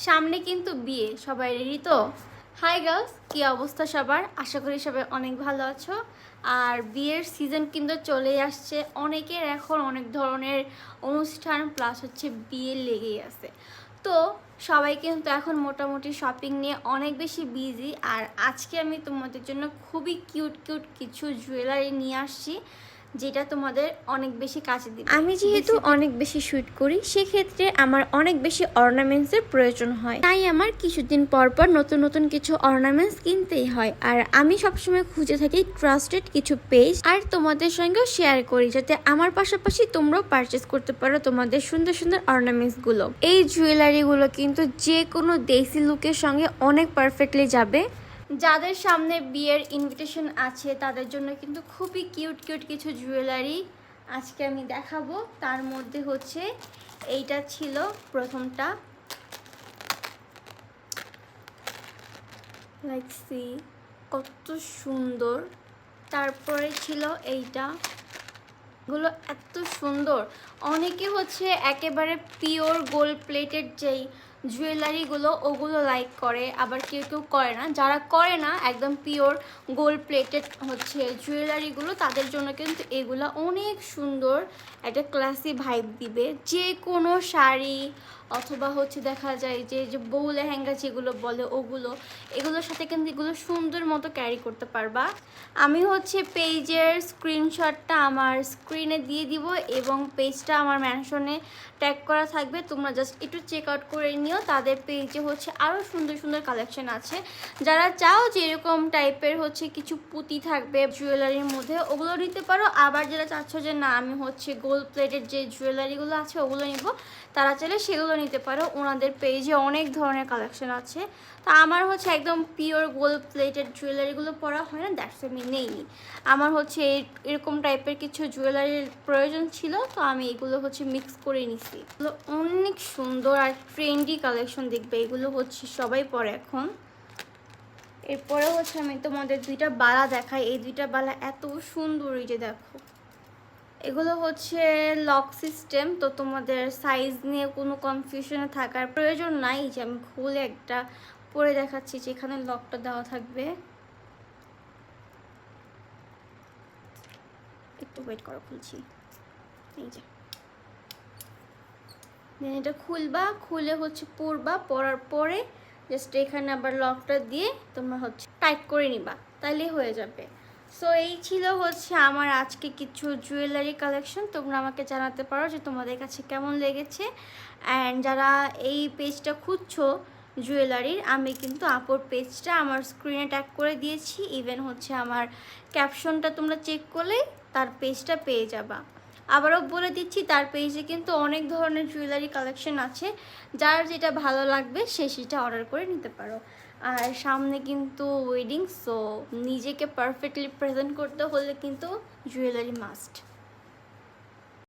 সামনে কিন্তু বিয়ে, সবাই রেডি তো? হাই গার্লস, কি অবস্থা সবার? আশা করি সবাই অনেক ভালো আছো। আর বিয়ের সিজন কিন্তু চলেই আসছে, অনেকের এখন অনেক ধরনের অনুষ্ঠান প্লাস হচ্ছে বিয়ে লেগেই আছে। তো সবাই কিন্তু এখন মোটামুটি শপিং নিয়ে অনেক বেশি বিজি। আর আজকে আমি তোমাদের জন্য খুবই কিউট কিউট কিছু জুয়েলারি নিয়ে আসছি, যেটা তোমাদের অনেক বেশি কাছে দিবে। আমি যেহেতু অনেক বেশি শুট করি, সেক্ষেত্রে আমার অনেক বেশি অর্নামেন্টসের প্রয়োজন হয়, তাই আমার কিছুদিন পর পর নতুন নতুন কিছু অর্নামেন্টস কিনতেই হয়। আর আমি সবসময় খুঁজে থাকি ট্রাস্টেড কিছু পেজ, আর তোমাদের সঙ্গেও শেয়ার করি, যাতে আমার পাশাপাশি তোমরাও পারচেস করতে পারো তোমাদের সুন্দর সুন্দর অর্নামেন্টসগুলো। এই জুয়েলারিগুলো কিন্তু যে কোনো দেশি লুকের সঙ্গে অনেক পারফেক্টলি যাবে। যাদের সামনে বিয়ের ইনভিটেশন আছে তাদের জন্য কিন্তু খুবই কিউট কিউট কিছু জুয়েলারি আজকে আমি দেখাবো। তার মধ্যে হচ্ছে এইটা ছিল প্রথমটা, লাইক সি কত সুন্দর। তারপরে ছিল এইটা, গুলো এত সুন্দর। অনেকে হচ্ছে একেবারে পিওর গোল্ড প্লেটেড যেই জুয়েলারিগুলো ওগুলো লাইক করে, আবার কেউ কেউ করে না। যারা করে না একদম পিওর গোল্ড প্লেটেড হচ্ছে জুয়েলারিগুলো, তাদের জন্য কিন্তু এগুলো অনেক সুন্দর, একটা ক্লাসি ভাইব দিবে। যে কোনো শাড়ি অথবা হচ্ছে দেখা যায় যে বউ লেহেঙ্গা যেগুলো বলে ওগুলো, এগুলোর সাথে কিন্তু এগুলো সুন্দর মতো ক্যারি করতে পারবা। আমি হচ্ছে পেজের স্ক্রিনশটটা আমার স্ক্রিনে দিয়ে দিব এবং পেজটা আমার মেনশনে ট্যাগ করা থাকবে, তোমরা জাস্ট একটু চেক আউট করে নিও। তাদের পেজে হচ্ছে আরও সুন্দর সুন্দর কালেকশন আছে। যারা চাও যে এরকম টাইপের হচ্ছে কিছু পুঁতি থাকবে জুয়েলারির মধ্যে, ওগুলো নিতে পারো। আবার যারা চাচ্ছ যে না আমি হচ্ছে গোল্ড প্লেটেড যে জুয়েলারিগুলো আছে ওগুলো নিব, তারা চাইলে সেগুলো নিতে পারো। ওনাদের পেজে অনেক ধরনের কালেকশন আছে। তা আমার হচ্ছে একদম পিওর গোল্ড প্লেটেড জুয়েলারিগুলো পরা হয় না, দ্যাটস আমি নেইনি। আমার হচ্ছে এরকম টাইপের কিছু জুয়েলারির প্রয়োজন ছিল, তো আমি এগুলো হচ্ছে মিক্স করে নিছি। এগুলো অনেক সুন্দর আর ট্রেন্ডি কালেকশন, দেখবে এগুলো হচ্ছে সবাই পরে এখন। এরপরে হচ্ছে আমি তোমাদের দুইটা বালা দেখাই। এই দুইটা বালা এত সুন্দর, এই যে দেখো, এগুলো হচ্ছে লক সিস্টেম, তো তোমাদের সাইজ নিয়ে কোনো কনফিউশনে থাকার প্রয়োজন নাই। যে আমি খুলে একটা পরে দেখাচ্ছি, যেখানে লকটা দেওয়া থাকবে। একটু ওয়েট করো, খুলছি। এই যে দেন এটা খুলবা, খুলে হচ্ছে পরবা, পরার পরে জাস্ট এখানে আবার লকটা দিয়ে তোমরা হচ্ছে টাইট করে নিবা, তাইলে হয়ে যাবে। সো এই ছিল হচ্ছে আমার আজকে কিছু জুয়েলারি কালেকশন। তোমরা আমাকে জানাতে পারো যে তোমাদের কাছে কেমন লেগেছে। অ্যান্ড যারা এই পেজটা খুঁজছো জুয়েলারির, আমি কিন্তু আপুর পেজটা আমার স্ক্রিনে ট্যাগ করে দিয়েছি। ইভেন হচ্ছে আমার ক্যাপশনটা তোমরা চেক করলেই তার পেজটা পেয়ে যাবা। আবারও বলে দিচ্ছি, তার পেজে কিন্তু অনেক ধরনের জুয়েলারি কালেকশন আছে। যার যেটা ভালো লাগবে সে সেটা অর্ডার করে নিতে পারো। আর সামনে কিন্তু ওয়েডিং, সো নিজেকে পারফেক্টলি প্রেজেন্ট করতে হলে কিন্তু জুয়েলারি মাস্ট।